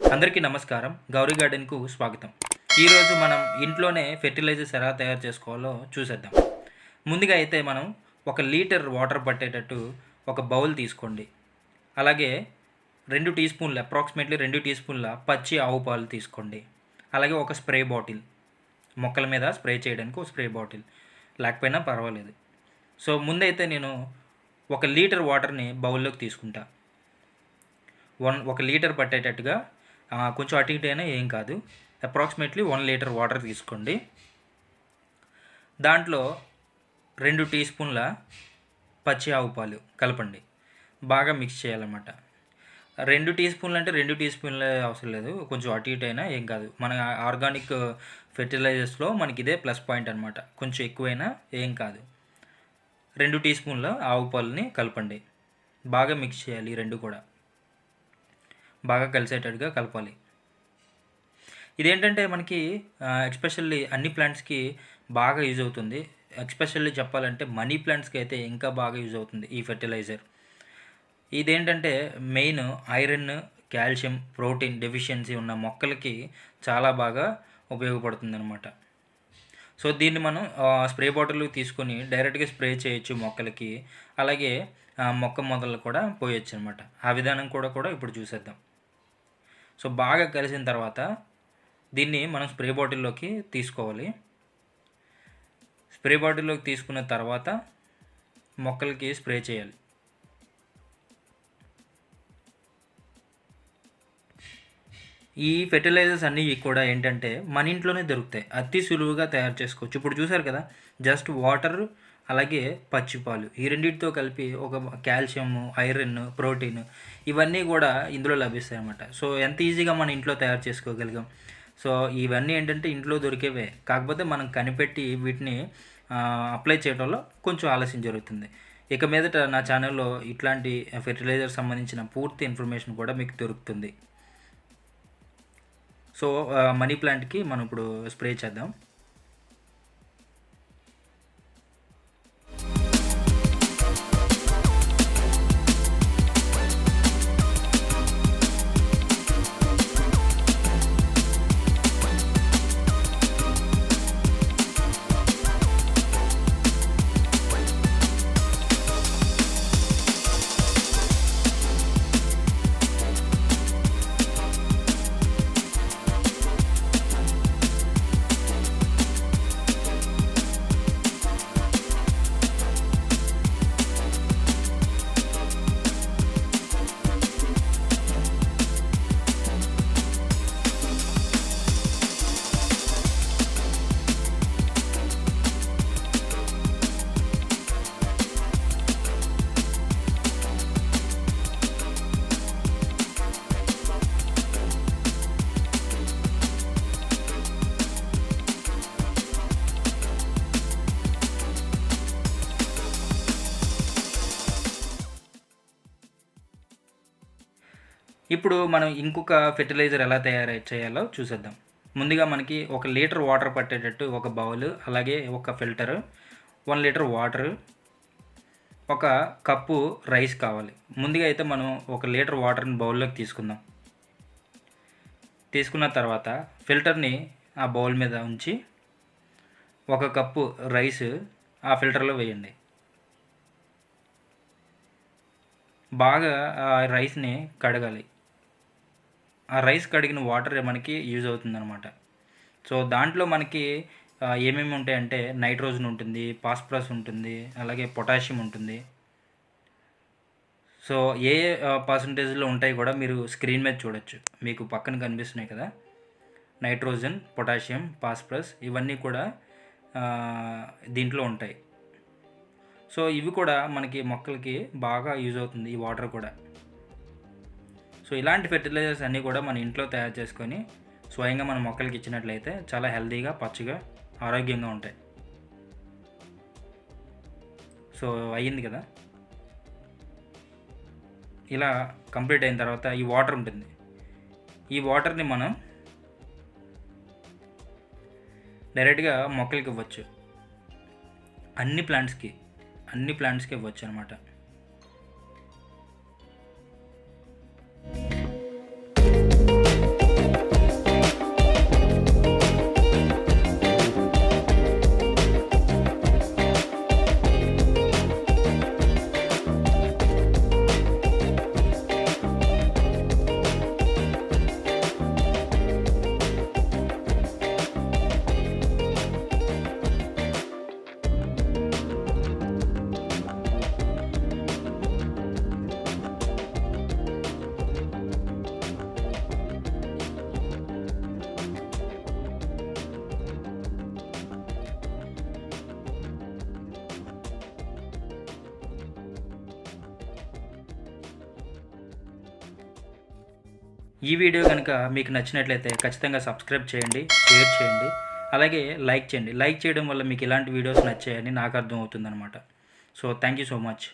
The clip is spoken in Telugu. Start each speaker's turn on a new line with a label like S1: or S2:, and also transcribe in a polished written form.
S1: అందరికీ నమస్కారం. గౌరీ గార్డెన్‌కు స్వాగతం. ఈరోజు మనం ఇంట్లోనే ఫెర్టిలైజర్స్ ఎలా తయారు చేసుకోవాలో చూసేద్దాం. ముందుగా అయితే మనం 1 లీటర్ వాటర్ పట్టేటట్టు ఒక బౌల్ తీసుకోండి. అలాగే 2 టీ స్పూన్ల అప్రాక్సిమేట్‌లీ 2 టీ స్పూన్ల పచ్చి ఆవు పాలు తీసుకోండి. అలాగే ఒక స్ప్రే బాటిల్, మొక్కల మీద స్ప్రే చేయడానికి ఒక స్ప్రే బాటిల్ లేకపోయినా పర్వాలేదు. సో ముందైతే నేను 1 లీటర్ వాటర్‌ని బౌల్‌లోకి తీసుకుంటా. 1 లీటర్ పట్టేటట్టుగా కొంచెం అటు ఇటు అయినా ఏం కాదు. అప్రాక్సిమేట్లీ 1 లీటర్ వాటర్ తీసుకోండి. దాంట్లో 2 టీ స్పూన్ల పచ్చి ఆవు పాలు కలపండి. బాగా మిక్స్ చేయాలన్నమాట. 2 టీ స్పూన్లు అంటే 2 టీ స్పూన్లే అవసరం లేదు. కొంచెం అటు ఇటు అయినా ఏం కాదు. మన ఆర్గానిక్ ఫెర్టిలైజర్స్లో మనకి ఇదే ప్లస్ పాయింట్ అనమాట. కొంచెం ఎక్కువైనా ఏం కాదు. 2 టీ స్పూన్ల ఆవు పాలని కలపండి. బాగా మిక్స్ చేయాలి ఈ 2 కూడా. బాగా కలిసేటట్టుగా కలపాలి. ఇదేంటంటే మనకి ఎస్పెషల్లీ అన్ని ప్లాంట్స్కి బాగా యూజ్ అవుతుంది. ఎస్పెషల్లీ చెప్పాలంటే మనీ ప్లాంట్స్కి అయితే ఇంకా బాగా యూజ్ అవుతుంది ఈ ఫెర్టిలైజర్. ఇదేంటంటే main iron, calcium, protein deficiency ఉన్న మొక్కలకి చాలా బాగా ఉపయోగపడుతుంది అనమాట. సో దీన్ని మనం స్ప్రే బాటిల్ తీసుకొని డైరెక్ట్గా స్ప్రే చేయొచ్చు మొక్కలకి. అలాగే మొక్క మొదలు కూడా పోయొచ్చు అనమాట. ఆ విధానం కూడా ఇప్పుడు చూసేద్దాం. సో బాగా కలిసిన తర్వాత దీన్ని మనం స్ప్రే బాటిల్లోకి తీసుకోవాలి. స్ప్రే బాటిల్లోకి తీసుకున్న తర్వాత మొక్కలకి స్ప్రే చేయాలి. ఈ ఫెర్టిలైజర్స్ అన్నీ కూడా ఏంటంటే మన ఇంట్లోనే దొరుకుతాయి. అతి సులువుగా తయారు చేసుకోవచ్చు. ఇప్పుడు చూసారు కదా, జస్ట్ వాటర్ అలాగే పచ్చిపాలు ఈ రెండింటితో కలిపి ఒక కాల్షియం, ఐరన్, ప్రోటీన్ ఇవన్నీ కూడా ఇందులో లభిస్తాయి అన్నమాట. సో ఎంత ఈజీగా మన ఇంట్లో తయారు చేసుకోగలిగాం. సో ఇవన్నీ ఏంటంటే ఇంట్లో దొరికేవే, కాకపోతే మనం కనిపెట్టి వీటిని అప్లై చేయడంలో కొంచెం ఆలస్యం జరుగుతుంది. ఇక మీదట నా ఛానల్లో ఇట్లాంటి ఫెర్టిలైజర్ సంబంధించిన పూర్తి ఇన్ఫర్మేషన్ కూడా మీకు దొరుకుతుంది. సో మనీ ప్లాంట్కి మనం ఇప్పుడు స్ప్రే చేద్దాం. ఇప్పుడు మనం ఇంకొక ఫెర్టిలైజర్ ఎలా తయారు చేయాలో చూసేద్దాం. ముందుగా మనకి 1 లీటర్ వాటర్ పట్టేటట్టు ఒక బౌల్, అలాగే ఒక ఫిల్టర్, 1 లీటర్ వాటర్, ఒక కప్పు రైస్ కావాలి. ముందుగా అయితే మనం 1 లీటర్ వాటర్ని బౌల్లోకి తీసుకుందాం. తీసుకున్న తర్వాత ఫిల్టర్ని ఆ బౌల్ మీద ఉంచి 1 కప్పు రైస్ ఆ ఫిల్టర్లో వేయండి. బాగా ఆ రైస్ని కడగాలి. ఆ రైస్ కడిగిన వాటర్ మనకి యూజ్ అవుతుందన్నమాట. సో దాంట్లో మనకి ఏమేమి ఉంటాయంటే నైట్రోజన్ ఉంటుంది, ఫాస్ఫరస్ ఉంటుంది, అలాగే పొటాషియం ఉంటుంది. సో ఏ పర్సంటేజ్లో ఉంటాయి కూడా మీరు స్క్రీన్ మీద చూడొచ్చు. మీకు పక్కన కనిపిస్తున్నాయి కదా, నైట్రోజన్, పొటాషియం, ఫాస్ఫరస్ ఇవన్నీ కూడా దీంట్లో ఉంటాయి. సో ఇవి కూడా మనకి మొక్కలకి బాగా యూజ్ అవుతుంది ఈ వాటర్ కూడా. సో ఇలాంటి ఫెర్టిలైజర్స్ అన్నీ కూడా మన ఇంట్లో తయారు చేసుకొని స్వయంగా మన మొక్కలకి ఇచ్చినట్లయితే చాలా హెల్తీగా, పచ్చగా, ఆరోగ్యంగా ఉంటాయి. సో అయ్యింది కదా. ఇలా కంప్లీట్ అయిన తర్వాత ఈ వాటర్ ఉంటుంది. ఈ వాటర్ని మనం డైరెక్ట్గా మొక్కలకి ఇవ్వచ్చు. అన్ని ప్లాంట్స్కి ఇవ్వచ్చు అనమాట. ఈ వీడియో కనుక మీకు నచ్చినట్లయితే ఖచ్చితంగా సబ్స్క్రైబ్ చేయండి, షేర్ చేయండి, అలాగే లైక్ చేయండి. లైక్ చేయడం వల్ల మీకు ఇలాంటి వీడియోస్ నచ్చాయని నాకు అర్థమవుతుందనమాట. So thank you so much.